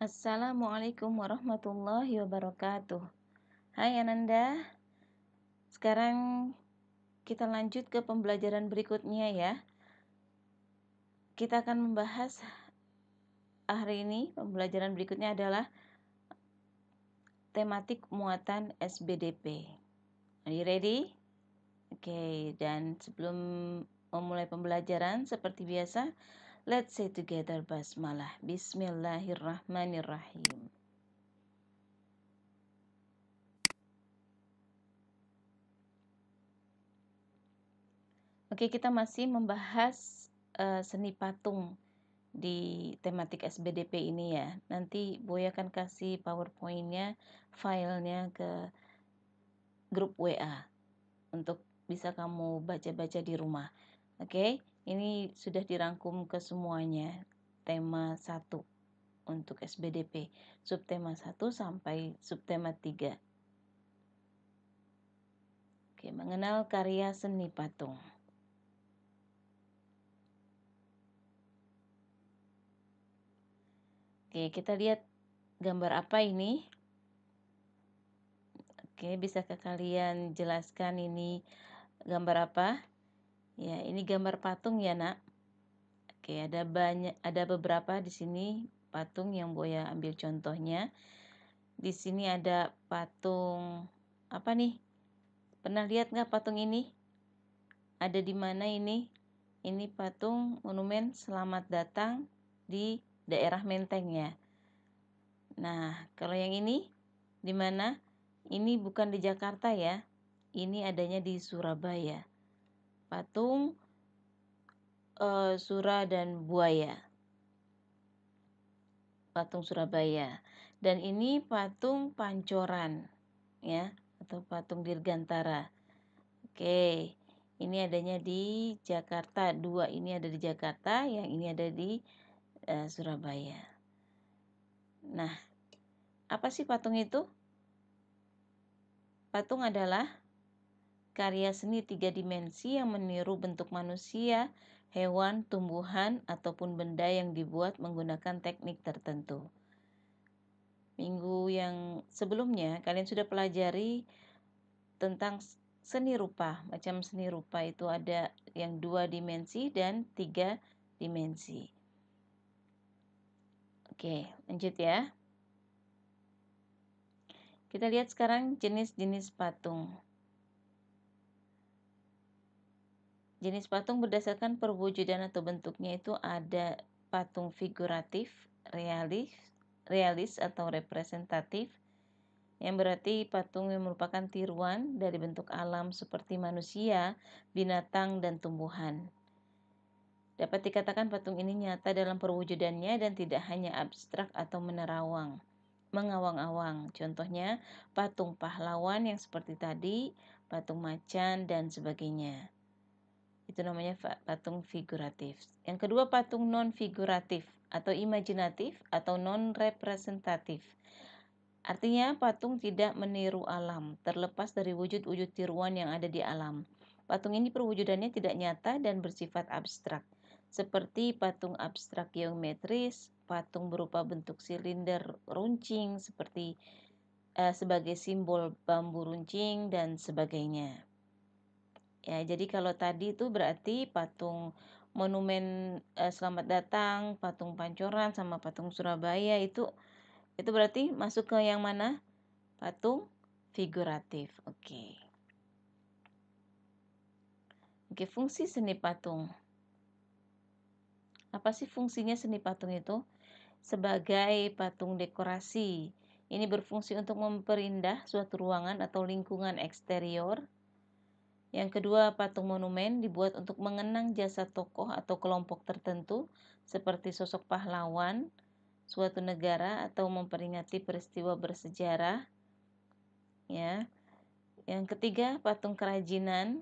Assalamualaikum warahmatullahi wabarakatuh. Hai Ananda, sekarang kita lanjut ke pembelajaran berikutnya ya. Kita akan membahas hari ini, pembelajaran berikutnya adalah tematik muatan SBDP. Are you ready? Oke, dan sebelum memulai pembelajaran seperti biasa, let's say together basmalah. Bismillahirrahmanirrahim. Oke, kita masih membahas seni patung di tematik SBDP ini ya. Nanti Boy akan kasih PowerPoint-nya, filenya ke grup WA untuk bisa kamu baca-baca di rumah. Oke, ini sudah dirangkum ke semuanya. Tema 1 untuk SBDP, subtema 1 sampai subtema 3. Oke, mengenal karya seni patung. Oke, kita lihat gambar apa ini? Oke, bisakah kalian jelaskan ini gambar apa? Ya, ini gambar patung ya, Nak. Oke, ada beberapa di sini patung yang Boya ambil contohnya. Di sini ada patung apa nih? Pernah lihat nggak patung ini? Ada di mana ini? Ini patung monumen Selamat Datang di daerah Menteng ya. Nah, kalau yang ini di mana? Ini bukan di Jakarta ya. Ini adanya di Surabaya. Patung Sura dan Buaya. Patung Surabaya. Dan ini patung Pancoran ya, atau patung Dirgantara. Oke. Ini adanya di Jakarta. 2 ini ada di Jakarta, yang ini ada di Surabaya. Nah, apa sih patung itu? Patung adalah karya seni 3 dimensi yang meniru bentuk manusia, hewan, tumbuhan, ataupun benda yang dibuat menggunakan teknik tertentu. Minggu yang sebelumnya kalian sudah pelajari tentang seni rupa. Macam seni rupa itu ada yang 2 dimensi dan 3 dimensi. Oke, lanjut ya. Kita lihat sekarang jenis-jenis patung. Jenis patung berdasarkan perwujudan atau bentuknya itu ada patung figuratif, realis atau representatif, yang berarti patung yang merupakan tiruan dari bentuk alam seperti manusia, binatang, dan tumbuhan. Dapat dikatakan patung ini nyata dalam perwujudannya dan tidak hanya abstrak atau mengawang-awang. Contohnya patung pahlawan yang seperti tadi, patung macan, dan sebagainya. Itu namanya patung figuratif. Yang kedua, patung non-figuratif atau imajinatif atau non-representatif. Artinya patung tidak meniru alam, terlepas dari wujud-wujud tiruan yang ada di alam. Patung ini perwujudannya tidak nyata dan bersifat abstrak, seperti patung abstrak geometris, patung berupa bentuk silinder runcing seperti sebagai simbol bambu runcing dan sebagainya. Ya, jadi kalau tadi itu berarti patung monumen Selamat Datang, patung Pancoran sama patung Surabaya itu berarti masuk ke yang mana? Patung figuratif. Oke. Oke, fungsi seni patung. Apa sih fungsinya seni patung itu? Sebagai patung dekorasi. Ini berfungsi untuk memperindah suatu ruangan atau lingkungan eksterior. Yang kedua, patung monumen dibuat untuk mengenang jasa tokoh atau kelompok tertentu seperti sosok pahlawan suatu negara atau memperingati peristiwa bersejarah. Ya. Yang ketiga, patung kerajinan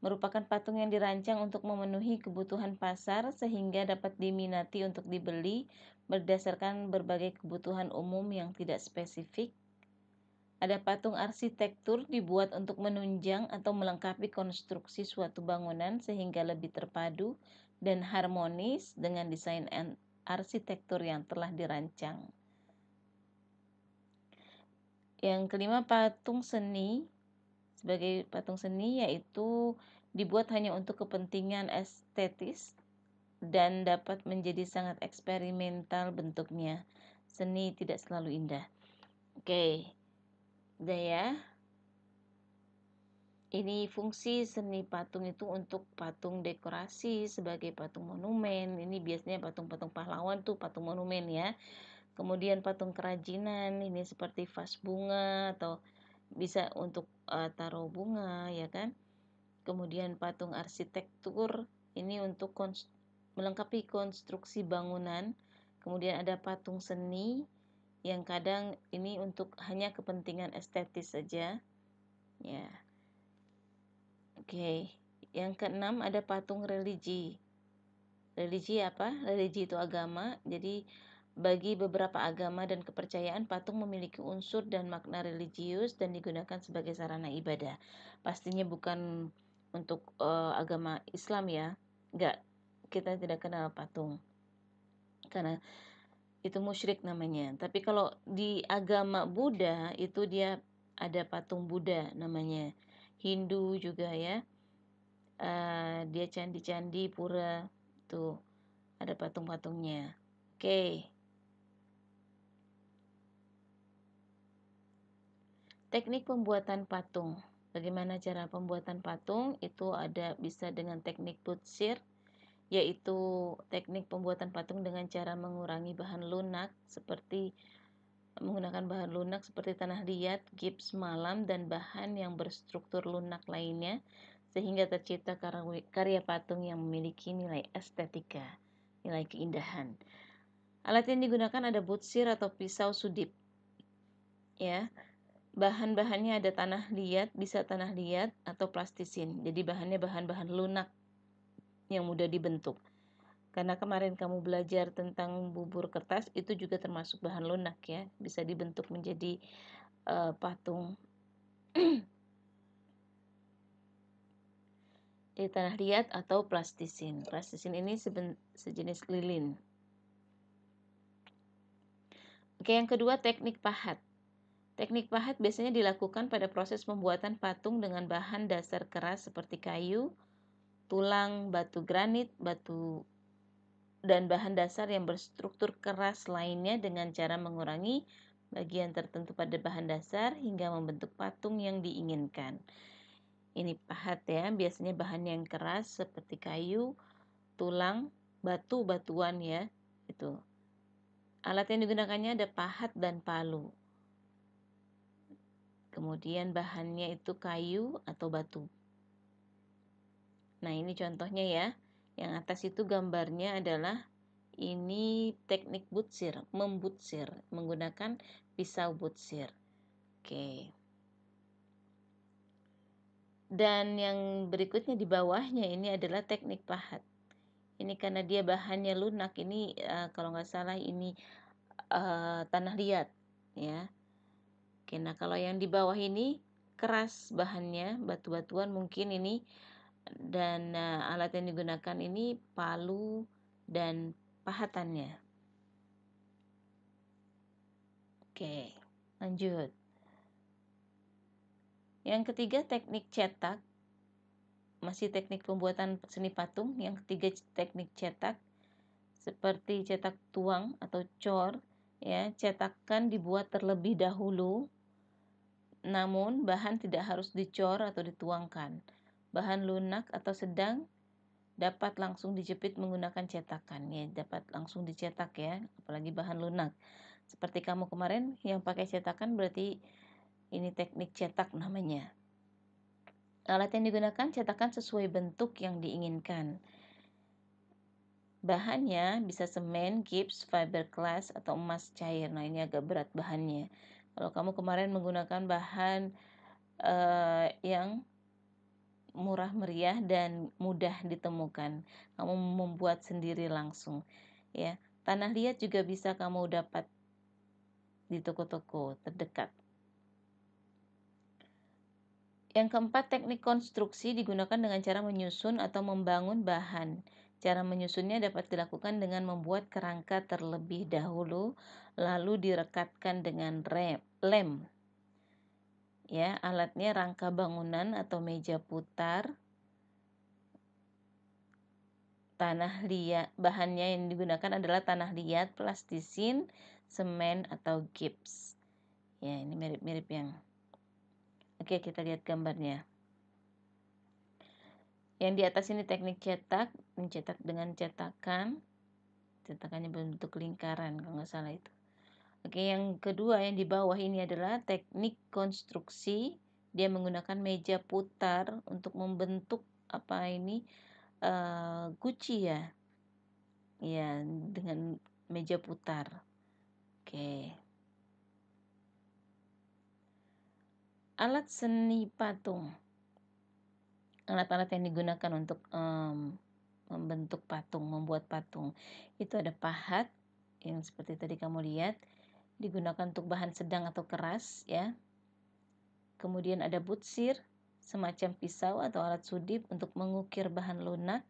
merupakan patung yang dirancang untuk memenuhi kebutuhan pasar sehingga dapat diminati untuk dibeli berdasarkan berbagai kebutuhan umum yang tidak spesifik. Ada patung arsitektur dibuat untuk menunjang atau melengkapi konstruksi suatu bangunan sehingga lebih terpadu dan harmonis dengan desain arsitektur yang telah dirancang. Yang kelima, patung seni. Sebagai patung seni yaitu dibuat hanya untuk kepentingan estetis dan dapat menjadi sangat eksperimental bentuknya. Seni tidak selalu indah. Oke, udah ya. Ini fungsi seni patung itu untuk patung dekorasi sebagai patung monumen. Ini biasanya patung-patung pahlawan tuh patung monumen ya. Kemudian patung kerajinan ini seperti vas bunga atau bisa untuk taruh bunga ya kan. Kemudian patung arsitektur ini untuk melengkapi konstruksi bangunan. Kemudian ada patung seni yang kadang ini untuk hanya kepentingan estetis saja ya. Oke, yang keenam ada patung religi. Religi apa? Religi itu agama. Jadi bagi beberapa agama dan kepercayaan, patung memiliki unsur dan makna religius dan digunakan sebagai sarana ibadah. Pastinya bukan untuk agama Islam ya. Enggak, kita tidak kenal patung. Karena itu musyrik namanya. Tapi kalau di agama Buddha itu dia ada patung Buddha namanya. Hindu juga ya. Dia candi-candi pura tuh ada patung-patungnya. Oke. Teknik pembuatan patung. Bagaimana cara pembuatan patung? Itu ada bisa dengan teknik butsir, yaitu teknik pembuatan patung dengan cara mengurangi bahan lunak seperti menggunakan bahan lunak seperti tanah liat, gips malam dan bahan yang berstruktur lunak lainnya sehingga tercipta karya patung yang memiliki nilai estetika, nilai keindahan. Alat yang digunakan ada butsir atau pisau sudip. Ya. Bahan-bahannya ada tanah liat, bisa tanah liat atau plastisin. Jadi bahannya bahan-bahan lunak yang mudah dibentuk. Karena kemarin kamu belajar tentang bubur kertas, itu juga termasuk bahan lunak ya, bisa dibentuk menjadi patung. Di tanah liat atau plastisin. Plastisin ini sejenis lilin. Oke, yang kedua teknik pahat. Teknik pahat biasanya dilakukan pada proses pembuatan patung dengan bahan dasar keras seperti kayu, tulang, batu granit, batu dan bahan dasar yang berstruktur keras lainnya dengan cara mengurangi bagian tertentu pada bahan dasar hingga membentuk patung yang diinginkan. Ini pahat ya, biasanya bahan yang keras seperti kayu, tulang, batuan ya, itu. Alat yang digunakannya ada pahat dan palu. Kemudian bahannya itu kayu atau batu. Nah, ini contohnya ya. Yang atas itu gambarnya adalah ini teknik butsir, membutsir menggunakan pisau butsir. Oke. Dan yang berikutnya di bawahnya ini adalah teknik pahat. Ini karena dia bahannya lunak, ini kalau nggak salah ini tanah liat ya. Oke, nah kalau yang di bawah ini keras bahannya, batu-batuan mungkin ini, dan alat yang digunakan ini palu dan pahatannya. Oke, lanjut. Yang ketiga teknik cetak, masih teknik pembuatan seni patung. Yang ketiga teknik cetak, seperti cetak tuang atau cor ya. Cetakan dibuat terlebih dahulu, namun bahan tidak harus dicor atau dituangkan. Bahan lunak atau sedang dapat langsung dijepit menggunakan cetakan ya, dapat langsung dicetak ya, apalagi bahan lunak. Seperti kamu kemarin yang pakai cetakan berarti ini teknik cetak namanya. Alat yang digunakan cetakan sesuai bentuk yang diinginkan. Bahannya bisa semen, gips, fiberglass atau emas cair. Nah, ini agak berat bahannya. Kalau kamu kemarin menggunakan bahan yang murah meriah dan mudah ditemukan, kamu membuat sendiri langsung ya. Tanah liat juga bisa kamu dapat di toko-toko terdekat. Yang keempat, teknik konstruksi digunakan dengan cara menyusun atau membangun bahan. Cara menyusunnya dapat dilakukan dengan membuat kerangka terlebih dahulu, lalu direkatkan dengan lem. Ya, alatnya rangka bangunan atau meja putar, tanah liat. Bahannya yang digunakan adalah tanah liat, plastisin, semen atau gips. Ya, ini mirip-mirip yang. Oke, kita lihat gambarnya. Yang di atas ini teknik cetak, mencetak dengan cetakannya berbentuk lingkaran kalau nggak salah itu. Oke, yang kedua yang di bawah ini adalah teknik konstruksi. Dia menggunakan meja putar untuk membentuk guci ya. Ya, dengan meja putar. Oke. Alat seni patung. Alat-alat yang digunakan untuk membentuk patung, membuat patung. Itu ada pahat yang seperti tadi kamu lihat, digunakan untuk bahan sedang atau keras ya. Kemudian ada butsir, semacam pisau atau alat sudip untuk mengukir bahan lunak.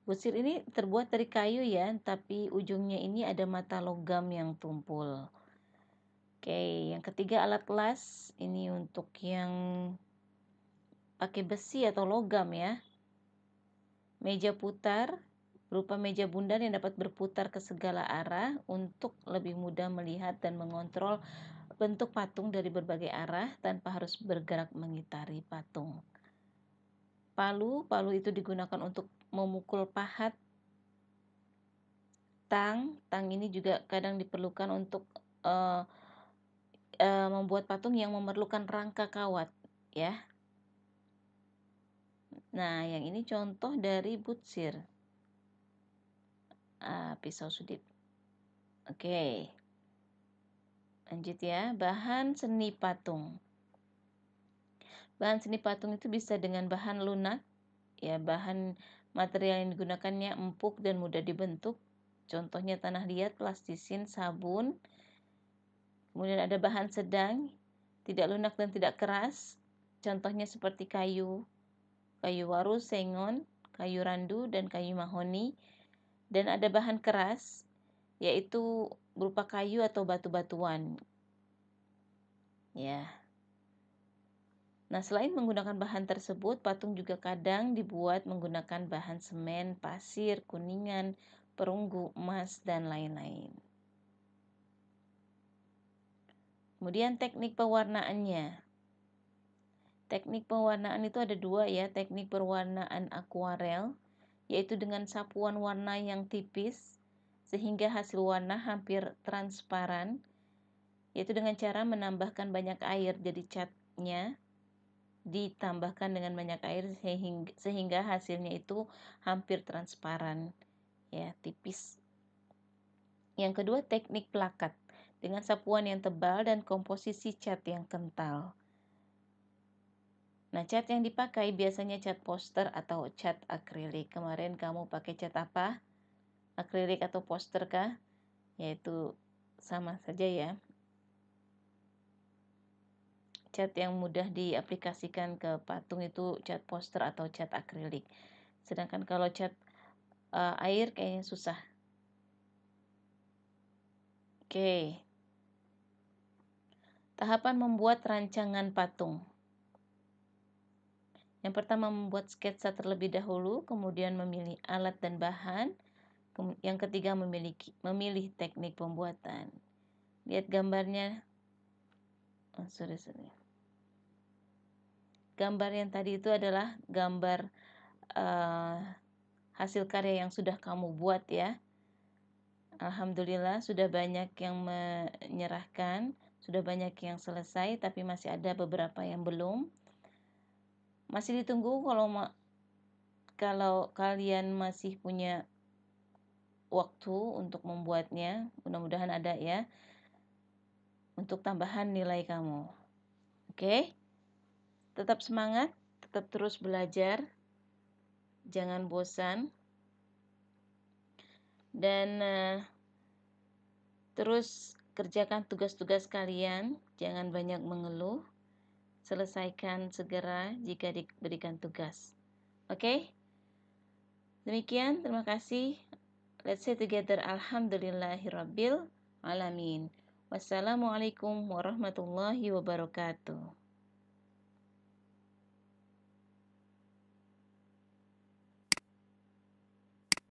Butsir ini terbuat dari kayu ya, tapi ujungnya ini ada mata logam yang tumpul. Oke, yang ketiga alat las, ini untuk yang pakai besi atau logam ya. Meja putar, berupa meja bundar yang dapat berputar ke segala arah untuk lebih mudah melihat dan mengontrol bentuk patung dari berbagai arah tanpa harus bergerak mengitari patung. Palu itu digunakan untuk memukul pahat. Tang ini juga kadang diperlukan untuk membuat patung yang memerlukan rangka kawat ya. Nah, yang ini contoh dari butsir, pisau sudip. Oke, lanjut ya. Bahan seni patung. Bahan seni patung itu bisa dengan bahan lunak, ya, bahan material yang digunakannya empuk dan mudah dibentuk. Contohnya tanah liat, plastisin, sabun. Kemudian ada bahan sedang, tidak lunak dan tidak keras. Contohnya seperti kayu waru, sengon, kayu randu, dan kayu mahoni. Dan ada bahan keras, yaitu berupa kayu atau batu-batuan. Ya. Nah, selain menggunakan bahan tersebut, patung juga kadang dibuat menggunakan bahan semen, pasir, kuningan, perunggu, emas, dan lain-lain. Kemudian teknik pewarnaannya. Teknik pewarnaan itu ada dua ya, teknik pewarnaan akuarel, yaitu dengan sapuan warna yang tipis, sehingga hasil warna hampir transparan, yaitu dengan cara menambahkan banyak air, jadi catnya ditambahkan dengan banyak air sehingga hasilnya itu hampir transparan ya, tipis. Yang kedua teknik plakat dengan sapuan yang tebal dan komposisi cat yang kental. Nah, cat yang dipakai biasanya cat poster atau cat akrilik. Kemarin kamu pakai cat apa? Akrilik atau poster kah? Yaitu sama saja ya. Cat yang mudah diaplikasikan ke patung itu cat poster atau cat akrilik. Sedangkan kalau cat air kayaknya susah. Oke. Tahapan membuat rancangan patung. Yang pertama membuat sketsa terlebih dahulu, kemudian memilih alat dan bahan. Yang ketiga memilih teknik pembuatan. Lihat gambarnya. Sorry. Gambar yang tadi itu adalah gambar hasil karya yang sudah kamu buat ya. Alhamdulillah sudah banyak yang menyerahkan, sudah banyak yang selesai, tapi masih ada beberapa yang belum. Masih ditunggu kalau kalian masih punya waktu untuk membuatnya, mudah-mudahan ada ya, untuk tambahan nilai kamu. Oke? Tetap semangat, tetap terus belajar, jangan bosan, dan terus kerjakan tugas-tugas kalian, jangan banyak mengeluh, selesaikan segera jika diberikan tugas. Oke? Demikian, terima kasih. Let's say together alhamdulillahirabbil alamin. Wassalamualaikum warahmatullahi wabarakatuh.